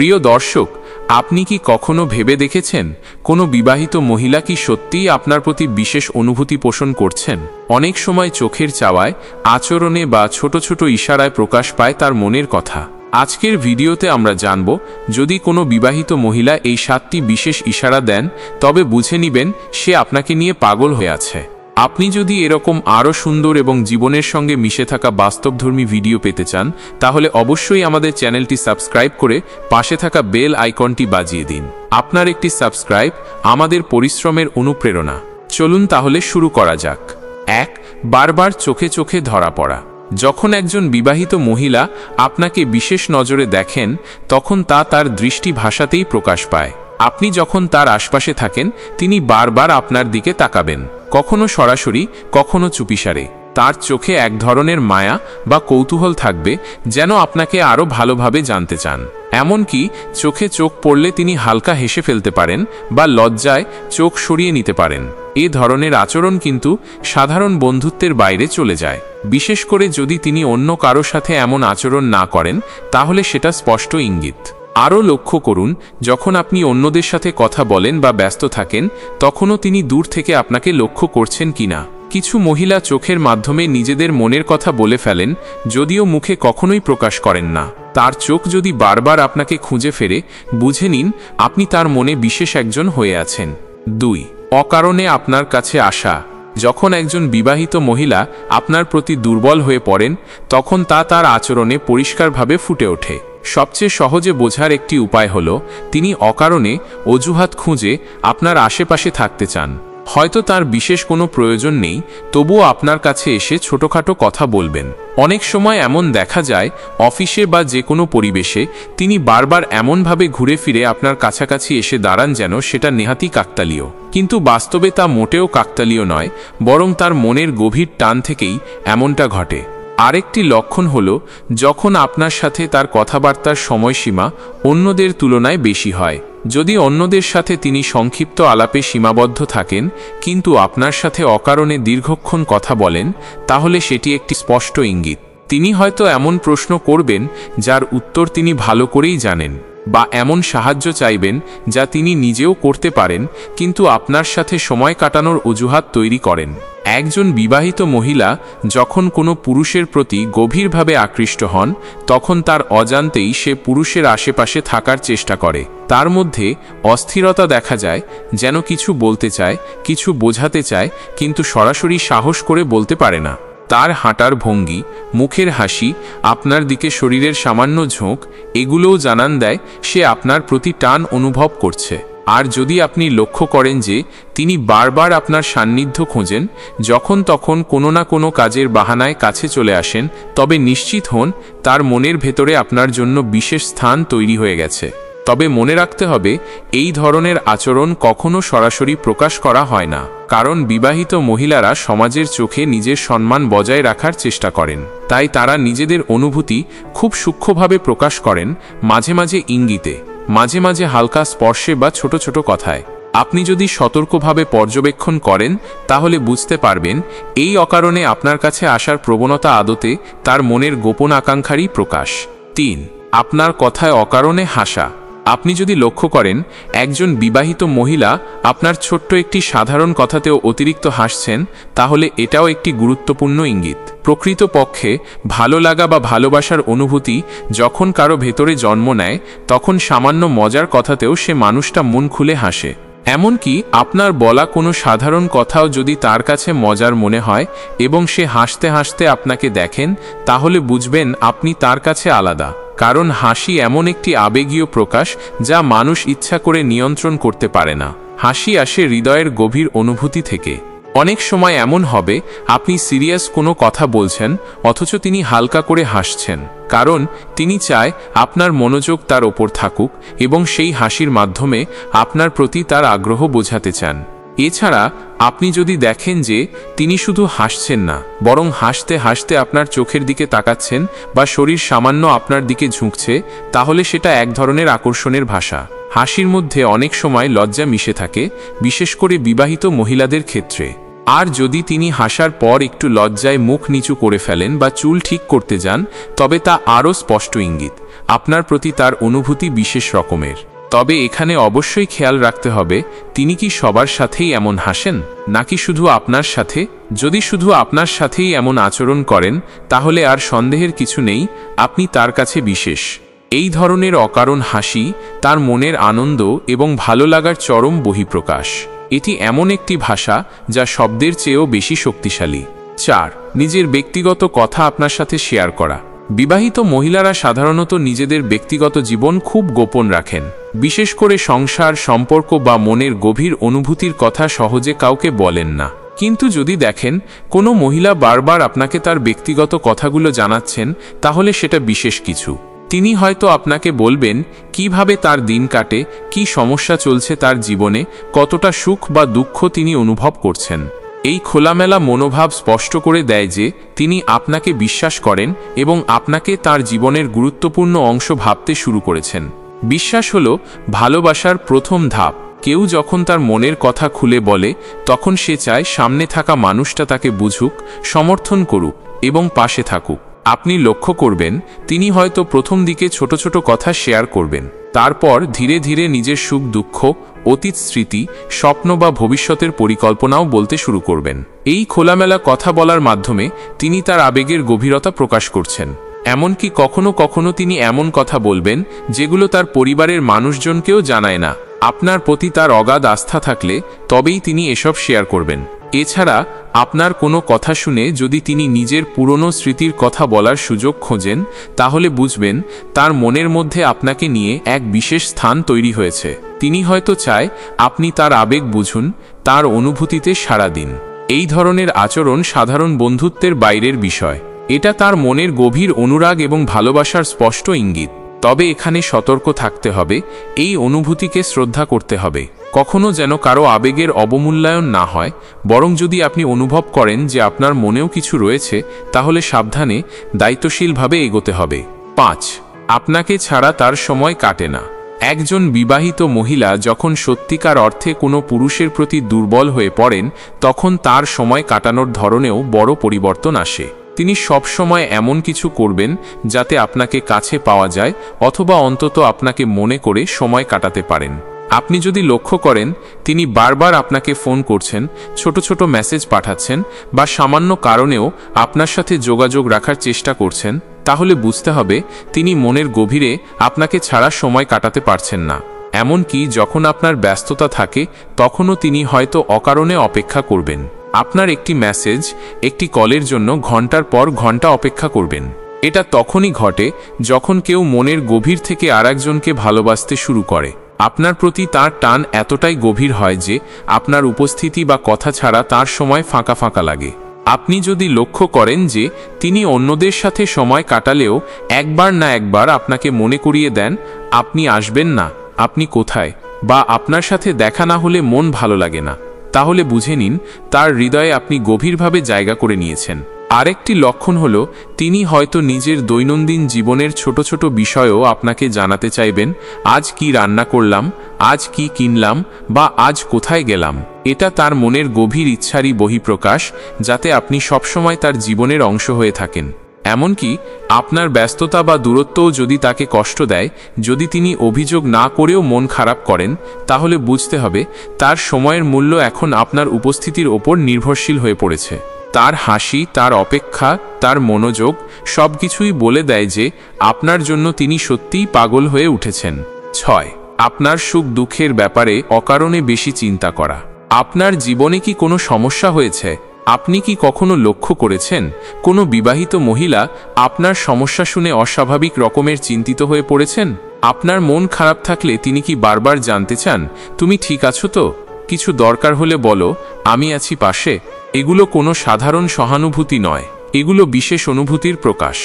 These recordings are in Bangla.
প্রিয় দর্শক, আপনি কি কখনো ভেবে দেখেছেন কোনো বিবাহিত মহিলা কি সত্যিই আপনার প্রতি বিশেষ অনুভূতি পোষণ করছেন? অনেক সময় চোখের চাওয়ায়, আচরণে বা ছোট ছোট ইশারায় প্রকাশ পায় তার মনের কথা। আজকের ভিডিওতে আমরা জানব, যদি কোনো বিবাহিত মহিলা এই 7টি বিশেষ ইশারা দেন, তবে বুঝে নিবেন সে আপনাকে নিয়ে পাগল হয়ে আছে। আপনি যদি এরকম আরও সুন্দর এবং জীবনের সঙ্গে মিশে থাকা বাস্তবধর্মী ভিডিও পেতে চান, তাহলে অবশ্যই আমাদের চ্যানেলটি সাবস্ক্রাইব করে পাশে থাকা বেল আইকনটি বাজিয়ে দিন। আপনার একটি সাবস্ক্রাইব আমাদের পরিশ্রমের অনুপ্রেরণা। চলুন তাহলে শুরু করা যাক। 1. বারবার চোখে চোখে ধরা পড়া। যখন একজন বিবাহিত মহিলা আপনাকে বিশেষ নজরে দেখেন, তখন তা তার দৃষ্টি ভাষাতেই প্রকাশ পায়। আপনি যখন তার আশপাশে থাকেন, তিনি বারবার আপনার দিকে তাকাবেন, কখনো সরাসরি, কখনো চুপিসারে। তার চোখে এক ধরনের মায়া বা কৌতূহল থাকবে, যেন আপনাকে আরও ভালোভাবে জানতে চান। এমনকি চোখে চোখ পড়লে তিনি হালকা হেসে ফেলতে পারেন বা লজ্জায় চোখ সরিয়ে নিতে পারেন। এ ধরনের আচরণ কিন্তু সাধারণ বন্ধুত্বের বাইরে চলে যায়। বিশেষ করে যদি তিনি অন্য কারো সাথে এমন আচরণ না করেন, তাহলে সেটা স্পষ্ট ইঙ্গিত। আরও লক্ষ্য করুন, যখন আপনি অন্যদের সাথে কথা বলেন বা ব্যস্ত থাকেন, তখনও তিনি দূর থেকে আপনাকে লক্ষ্য করছেন কিনা। কিছু মহিলা চোখের মাধ্যমে নিজেদের মনের কথা বলে ফেলেন, যদিও মুখে কখনোই প্রকাশ করেন না। তার চোখ যদি বারবার আপনাকে খুঁজে ফেরে, বুঝে নিন আপনি তার মনে বিশেষ একজন হয়ে আছেন। 2. অকারণে আপনার কাছে আসা। যখন একজন বিবাহিত মহিলা আপনার প্রতি দুর্বল হয়ে পড়েন, তখন তা তার আচরণে পরিষ্কারভাবে ফুটে ওঠে। সবচেয়ে সহজে বোঝার একটি উপায় হল, তিনি অকারণে অজুহাত খুঁজে আপনার আশেপাশে থাকতে চান। হয়তো তার বিশেষ কোনো প্রয়োজন নেই, তবুও আপনার কাছে এসে ছোটখাটো কথা বলবেন। অনেক সময় এমন দেখা যায়, অফিসে বা যে কোনো পরিবেশে তিনি বারবার এমনভাবে ঘুরে ফিরে আপনার কাছাকাছি এসে দাঁড়ান যেন সেটা নেহাতই কাকতালীয়। কিন্তু বাস্তবে তা মোটেও কাকতালীয় নয়, বরং তার মনের গভীর টান থেকেই এমনটা ঘটে। আরেকটি লক্ষণ হল, যখন আপনার সাথে তার কথাবার্তার সময়সীমা অন্যদের তুলনায় বেশি হয়। যদি অন্যদের সাথে তিনি সংক্ষিপ্ত আলাপে সীমাবদ্ধ থাকেন, কিন্তু আপনার সাথে অকারণে দীর্ঘক্ষণ কথা বলেন, তাহলে সেটি একটি স্পষ্ট ইঙ্গিত। তিনি হয়তো এমন প্রশ্ন করবেন যার উত্তর তিনি ভালো করেই জানেন, বা এমন সাহায্য চাইবেন যা তিনি নিজেও করতে পারেন, কিন্তু আপনার সাথে সময় কাটানোর অজুহাত তৈরি করেন। একজন বিবাহিত মহিলা যখন কোনো পুরুষের প্রতি গভীরভাবে আকৃষ্ট হন, তখন তার অজান্তেই সে পুরুষের আশেপাশে থাকার চেষ্টা করে। তার মধ্যে অস্থিরতা দেখা যায়, যেন কিছু বলতে চায়, কিছু বোঝাতে চায়, কিন্তু সরাসরি সাহস করে বলতে পারে না। তার হাঁটার ভঙ্গি, মুখের হাসি, আপনার দিকে শরীরের সামান্য ঝোঁক, এগুলোও জানান দেয় সে আপনার প্রতি টান অনুভব করছে। আর যদি আপনি লক্ষ্য করেন যে তিনি বারবার আপনার সান্নিধ্য খোঁজেন, যখন তখন কোনো না কোনো কাজের বাহানায় কাছে চলে আসেন, তবে নিশ্চিত হন তার মনের ভেতরে আপনার জন্য বিশেষ স্থান তৈরি হয়ে গেছে। তবে মনে রাখতে হবে, এই ধরনের আচরণ কখনো সরাসরি প্রকাশ করা হয় না, কারণ বিবাহিত মহিলারা সমাজের চোখে নিজের সম্মান বজায় রাখার চেষ্টা করেন। তাই তারা নিজেদের অনুভূতি খুব সূক্ষ্মভাবে প্রকাশ করেন, মাঝে মাঝে ইঙ্গিতে, মাঝে মাঝে হালকা স্পর্শে বা ছোট ছোট কথায়। আপনি যদি সতর্কভাবে পর্যবেক্ষণ করেন, তাহলে বুঝতে পারবেন এই অকারণে আপনার কাছে আসার প্রবণতা আদতে তার মনের গোপন আকাঙ্ক্ষারই প্রকাশ। 3. আপনার কথায় অকারণে হাসা। আপনি যদি লক্ষ্য করেন একজন বিবাহিত মহিলা আপনার ছোট্ট একটি সাধারণ কথাতেও অতিরিক্ত হাসছেন, তাহলে এটাও একটি গুরুত্বপূর্ণ ইঙ্গিত। প্রকৃতপক্ষে ভালো লাগা বা ভালোবাসার অনুভূতি যখন কারো ভেতরে জন্ম নেয়, তখন সামান্য মজার কথাতেও সে মানুষটা মন খুলে হাসে। এমনকি আপনার বলা কোনো সাধারণ কথাও যদি তার কাছে মজার মনে হয় এবং সে হাসতে হাসতে আপনাকে দেখেন, তাহলে বুঝবেন আপনি তার কাছে আলাদা। কারণ হাসি এমন একটি আবেগীয় প্রকাশ যা মানুষ ইচ্ছা করে নিয়ন্ত্রণ করতে পারে না। হাসি আসে হৃদয়ের গভীর অনুভূতি থেকে। অনেক সময় এমন হবে, আপনি সিরিয়াস কোনো কথা বলছেন, অথচ তিনি হালকা করে হাসছেন, কারণ তিনি চায় আপনার মনোযোগ তার ওপর থাকুক এবং সেই হাসির মাধ্যমে আপনার প্রতি তার আগ্রহ বোঝাতে চান। এছাড়া আপনি যদি দেখেন যে তিনি শুধু হাসছেন না, বরং হাসতে হাসতে আপনার চোখের দিকে তাকাচ্ছেন বা শরীর সামান্য আপনার দিকে ঝুঁকছে, তাহলে সেটা এক ধরনের আকর্ষণের ভাষা। হাসির মধ্যে অনেক সময় লজ্জা মিশে থাকে, বিশেষ করে বিবাহিত মহিলাদের ক্ষেত্রে। আর যদি তিনি হাসার পর একটু লজ্জায় মুখ নিচু করে ফেলেন বা চুল ঠিক করতে যান, তবে তা আরও স্পষ্ট ইঙ্গিত আপনার প্রতি তার অনুভূতি বিশেষ রকমের। তবে এখানে অবশ্যই খেয়াল রাখতে হবে, তিনি কি সবার সাথেই এমন হাসেন, নাকি শুধু আপনার সাথে? যদি শুধু আপনার সাথেই এমন আচরণ করেন, তাহলে আর সন্দেহের কিছু নেই, আপনি তার কাছে বিশেষ। এই ধরনের অকারণ হাসি তার মনের আনন্দ এবং ভালো লাগার চরম বহিঃপ্রকাশ। এটি এমন একটি ভাষা যা শব্দের চেয়েও বেশি শক্তিশালী। 4. নিজের ব্যক্তিগত কথা আপনার সাথে শেয়ার করা। বিবাহিত মহিলারা সাধারণত নিজেদের ব্যক্তিগত জীবন খুব গোপন রাখেন। বিশেষ করে সংসার, সম্পর্ক বা মনের গভীর অনুভূতির কথা সহজে কাউকে বলেন না। কিন্তু যদি দেখেন কোনো মহিলা বারবার আপনাকে তার ব্যক্তিগত কথাগুলো জানাচ্ছেন, তাহলে সেটা বিশেষ কিছু। তিনি হয়তো আপনাকে বলবেন কিভাবে তার দিন কাটে, কি সমস্যা চলছে তার জীবনে, কতটা সুখ বা দুঃখ তিনি অনুভব করছেন। এই খোলামেলা মনোভাব স্পষ্ট করে দেয় যে তিনি আপনাকে বিশ্বাস করেন এবং আপনাকে তার জীবনের গুরুত্বপূর্ণ অংশ ভাবতে শুরু করেছেন। বিশ্বাস হলো ভালোবাসার প্রথম ধাপ। কেউ যখন তার মনের কথা খুলে বলে, তখন সে চায় সামনে থাকা মানুষটা তাকে বুঝুক, সমর্থন করুক এবং পাশে থাকুক। আপনি লক্ষ্য করবেন তিনি হয়তো প্রথম দিকে ছোট ছোট কথা শেয়ার করবেন, তারপর ধীরে ধীরে নিজের সুখ দুঃখ, অতীত স্মৃতি, স্বপ্ন বা ভবিষ্যতের পরিকল্পনাও বলতে শুরু করবেন। এই খোলামেলা কথা বলার মাধ্যমে তিনি তার আবেগের গভীরতা প্রকাশ করছেন। এমনকি কখনো কখনো তিনি এমন কথা বলবেন যেগুলো তার পরিবারের মানুষজনকেও জানায় না। আপনার প্রতি তার অগাধ আস্থা থাকলে তবেই তিনি এসব শেয়ার করবেন। এছাড়া আপনার কোনো কথা শুনে যদি তিনি নিজের পুরনো স্মৃতির কথা বলার সুযোগ খোঁজেন, তাহলে বুঝবেন তার মনের মধ্যে আপনাকে নিয়ে এক বিশেষ স্থান তৈরি হয়েছে। তিনি হয়তো চায় আপনি তার আবেগ বুঝুন, তার অনুভূতিতে সাড়া দিন। এই ধরনের আচরণ সাধারণ বন্ধুত্বের বাইরের বিষয়। এটা তার মনের গভীর অনুরাগ এবং ভালোবাসার স্পষ্ট ইঙ্গিত। তবে এখানে সতর্ক থাকতে হবে, এই অনুভূতিকে শ্রদ্ধা করতে হবে। কখনো যেন কারো আবেগের অবমূল্যায়ন না হয়। বরং যদি আপনি অনুভব করেন যে আপনার মনেও কিছু রয়েছে, তাহলে সাবধানে, দায়িত্বশীলভাবে এগোতে হবে। 5. আপনাকে ছাড়া তার সময় কাটে না। একজন বিবাহিত মহিলা যখন সত্যিকার অর্থে কোনো পুরুষের প্রতি দুর্বল হয়ে পড়েন, তখন তার সময় কাটানোর ধরনেও বড় পরিবর্তন আসে। তিনি সব সময় এমন কিছু করবেন যাতে আপনাকে কাছে পাওয়া যায়, অথবা অন্তত আপনাকে মনে করে সময় কাটাতে পারেন। আপনি যদি লক্ষ্য করেন তিনি বারবার আপনাকে ফোন করছেন, ছোট ছোট মেসেজ পাঠাচ্ছেন বা সামান্য কারণেও আপনার সাথে যোগাযোগ রাখার চেষ্টা করছেন, তাহলে বুঝতে হবে তিনি মনের গভীরে আপনাকে ছাড়া সময় কাটাতে পারছেন না। এমনকি যখন আপনার ব্যস্ততা থাকে, তখনও তিনি হয়তো অকারণে অপেক্ষা করবেন। আপনার একটি মেসেজ, একটি কলের জন্য ঘন্টার পর ঘন্টা অপেক্ষা করবেন। এটা তখনই ঘটে যখন কেউ মনের গভীর থেকে আরেকজনকে ভালোবাসতে শুরু করে। আপনার প্রতি তার টান এতটাই গভীর হয় যে আপনার উপস্থিতি বা কথা ছাড়া তার সময় ফাঁকা ফাঁকা লাগে। আপনি যদি লক্ষ্য করেন যে তিনি অন্যদের সাথে সময় কাটালেও একবার না একবার আপনাকে মনে করিয়ে দেন, আপনি আসবেন না, আপনি কোথায়, বা আপনার সাথে দেখা না হলে মন ভালো লাগে না, তাহলে বুঝে নিন তার হৃদয়ে আপনি গভীরভাবে জায়গা করে নিয়েছেন। আরেকটি লক্ষণ হলো তিনি হয়তো নিজের দৈনন্দিন জীবনের ছোট ছোট বিষয়ও আপনাকে জানাতে চাইবেন। আজ কি রান্না করলাম, আজ কি কিনলাম, বা আজ কোথায় গেলাম। এটা তার মনের গভীর ইচ্ছারই বহিঃপ্রকাশ, যাতে আপনি সবসময় তার জীবনের অংশ হয়ে থাকেন। এমনকি আপনার ব্যস্ততা বা দূরত্বও যদি তাকে কষ্ট দেয়, যদি তিনি অভিযোগ না করেও মন খারাপ করেন, তাহলে বুঝতে হবে তার সময়ের মূল্য এখন আপনার উপস্থিতির ওপর নির্ভরশীল হয়ে পড়েছে। তার হাসি, তার অপেক্ষা, তার মনোযোগ সবকিছুই বলে দেয় যে আপনার জন্য তিনি সত্যিই পাগল হয়ে উঠেছেন। 6. আপনার সুখ দুঃখের ব্যাপারে অকারণে বেশি চিন্তা করা। আপনার জীবনে কি কোনো সমস্যা হয়েছে? আপনি কি কখনো লক্ষ্য করেছেন কোনো বিবাহিত মহিলা আপনার সমস্যা শুনে অস্বাভাবিক রকমের চিন্তিত হয়ে পড়েছেন? আপনার মন খারাপ থাকলে তিনি কি বারবার জানতে চান, তুমি ঠিক আছো তো? কিছু দরকার হলে বলো, আমি আছি পাশে। এগুলো কোনো সাধারণ সহানুভূতি নয়, এগুলো বিশেষ অনুভূতির প্রকাশ।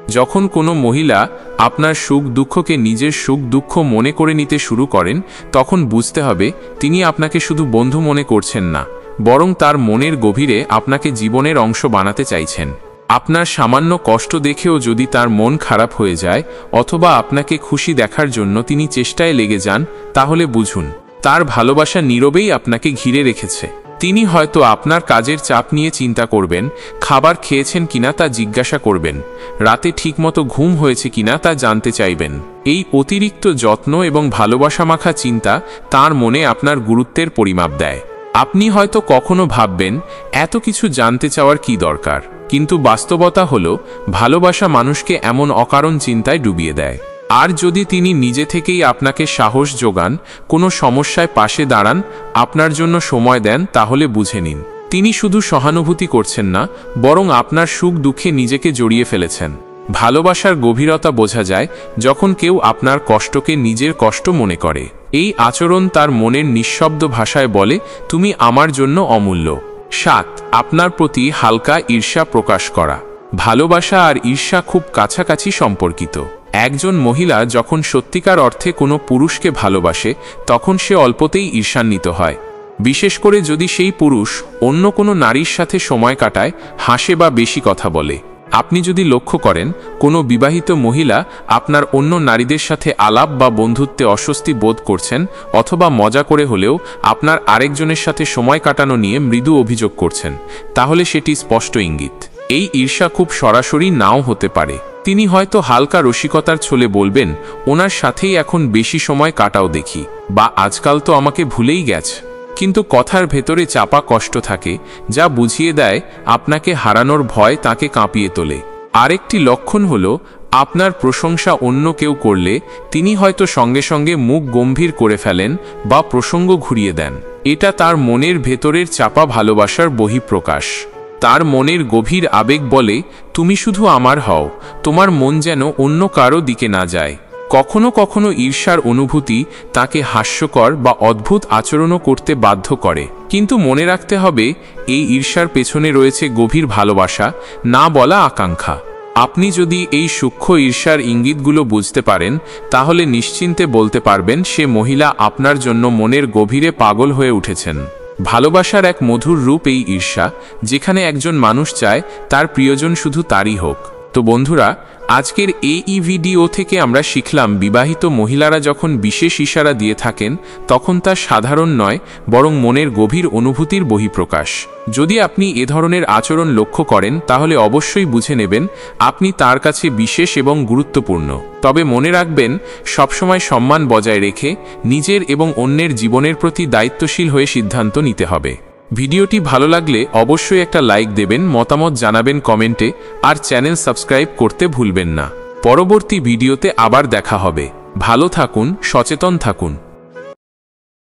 যখন কোনো মহিলা আপনার সুখ দুঃখকে নিজের সুখ দুঃখ মনে করে নিতে শুরু করেন, তখন বুঝতে হবে তিনি আপনাকে শুধু বন্ধু মনে করছেন না, বরং তার মনের গভীরে আপনাকে জীবনের অংশ বানাতে চাইছেন। আপনার সামান্য কষ্ট দেখেও যদি তার মন খারাপ হয়ে যায়, অথবা আপনাকে খুশি দেখার জন্য তিনি চেষ্টায় লেগে যান, তাহলে বুঝুন তার ভালোবাসা নীরবেই আপনাকে ঘিরে রেখেছে। তিনি হয়তো আপনার কাজের চাপ নিয়ে চিন্তা করবেন, খাবার খেয়েছেন কিনা তা জিজ্ঞাসা করবেন, রাতে ঠিকমতো ঘুম হয়েছে কিনা তা জানতে চাইবেন। এই অতিরিক্ত যত্ন এবং ভালোবাসা মাখা চিন্তা তার মনে আপনার গুরুত্বের পরিমাপ দেয়। আপনি হয়তো কখনো ভাববেন, এত কিছু জানতে চাওয়ার কি দরকার, কিন্তু বাস্তবতা হলো ভালোবাসা মানুষকে এমন অকারণ চিন্তায় ডুবিয়ে দেয়। আর যদি তিনি নিজে থেকেই আপনাকে সাহস যোগান, কোনো সমস্যায় পাশে দাঁড়ান, আপনার জন্য সময় দেন, তাহলে বুঝে নিন তিনি শুধু সহানুভূতি করছেন না, বরং আপনার সুখ দুঃখে নিজেকে জড়িয়ে ফেলেছেন। ভালোবাসার গভীরতা বোঝা যায় যখন কেউ আপনার কষ্টকে নিজের কষ্ট মনে করে। এই আচরণ তার মনের নিঃশব্দ ভাষায় বলে, তুমি আমার জন্য অমূল্য। 7. আপনার প্রতি হালকা ঈর্ষা প্রকাশ করা। ভালোবাসা আর ঈর্ষা খুব কাছাকাছি সম্পর্কিত। একজন মহিলা যখন সত্যিকার অর্থে কোনো পুরুষকে ভালোবাসে, তখন সে অল্পতেই ঈর্ষান্বিত হয়, বিশেষ করে যদি সেই পুরুষ অন্য কোনো নারীর সাথে সময় কাটায়, হাসে বা বেশি কথা বলে। আপনি যদি লক্ষ্য করেন কোনো বিবাহিত মহিলা আপনার অন্য নারীদের সাথে আলাপ বা বন্ধুত্বে অস্বস্তি বোধ করছেন, অথবা মজা করে হলেও আপনার আরেকজনের সাথে সময় কাটানো নিয়ে মৃদু অভিযোগ করছেন, তাহলে সেটি স্পষ্ট ইঙ্গিত। এই ঈর্ষা খুব সরাসরি নাও হতে পারে। তিনি হয়তো হালকা রসিকতার ছলে বলবেন, ওনার সাথেই এখন বেশি সময় কাটাও দেখি, বা আজকাল তো আমাকে ভুলেই গেছে। কিন্তু কথার ভেতরে চাপা কষ্ট থাকে, যা বুঝিয়ে দেয় আপনাকে হারানোর ভয় তাকে কাঁপিয়ে তোলে। আরেকটি লক্ষণ হলো, আপনার প্রশংসা অন্য কেউ করলে তিনি হয়তো সঙ্গে সঙ্গে মুখ গম্ভীর করে ফেলেন বা প্রসঙ্গ ঘুরিয়ে দেন। এটা তার মনের ভেতরের চাপা ভালোবাসার বহিঃপ্রকাশ। তার মনের গভীর আবেগ বলে, তুমি শুধু আমার হও, তোমার মন যেন অন্য কারো দিকে না যায়। কখনো কখনো ঈর্ষার অনুভূতি তাকে হাস্যকর বা অদ্ভুত আচরণও করতে বাধ্য করে, কিন্তু মনে রাখতে হবে এই ঈর্ষার পেছনে রয়েছে গভীর ভালোবাসা, না বলা আকাঙ্ক্ষা। আপনি যদি এই সূক্ষ্ম ঈর্ষার ইঙ্গিতগুলো বুঝতে পারেন, তাহলে নিশ্চিন্তে বলতে পারবেন সে মহিলা আপনার জন্য মনের গভীরে পাগল হয়ে উঠেছেন। ভালোবাসার এক মধুর রূপ এই ঈর্ষা, যেখানে একজন মানুষ চায় তার প্রিয়জন শুধু তারই হোক। তো বন্ধুরা, আজকের এই ভিডিও থেকে আমরা শিখলাম, বিবাহিত মহিলারা যখন বিশেষ ইশারা দিয়ে থাকেন, তখন তা সাধারণ নয়, বরং মনের গভীর অনুভূতির বহিঃপ্রকাশ। যদি আপনি এ ধরনের আচরণ লক্ষ্য করেন, তাহলে অবশ্যই বুঝে নেবেন আপনি তার কাছে বিশেষ এবং গুরুত্বপূর্ণ। তবে মনে রাখবেন, সবসময় সম্মান বজায় রেখে নিজের এবং অন্যের জীবনের প্রতি দায়িত্বশীল হয়ে সিদ্ধান্ত নিতে হবে। ভিডিওটি ভালো লাগলে অবশ্যই একটা লাইক দেবেন, মতামত জানাবেন কমেন্টে, আর চ্যানেল সাবস্ক্রাইব করতে ভুলবেন না। পরবর্তী ভিডিওতে আবার দেখা হবে। ভালো থাকুন, সচেতন থাকুন।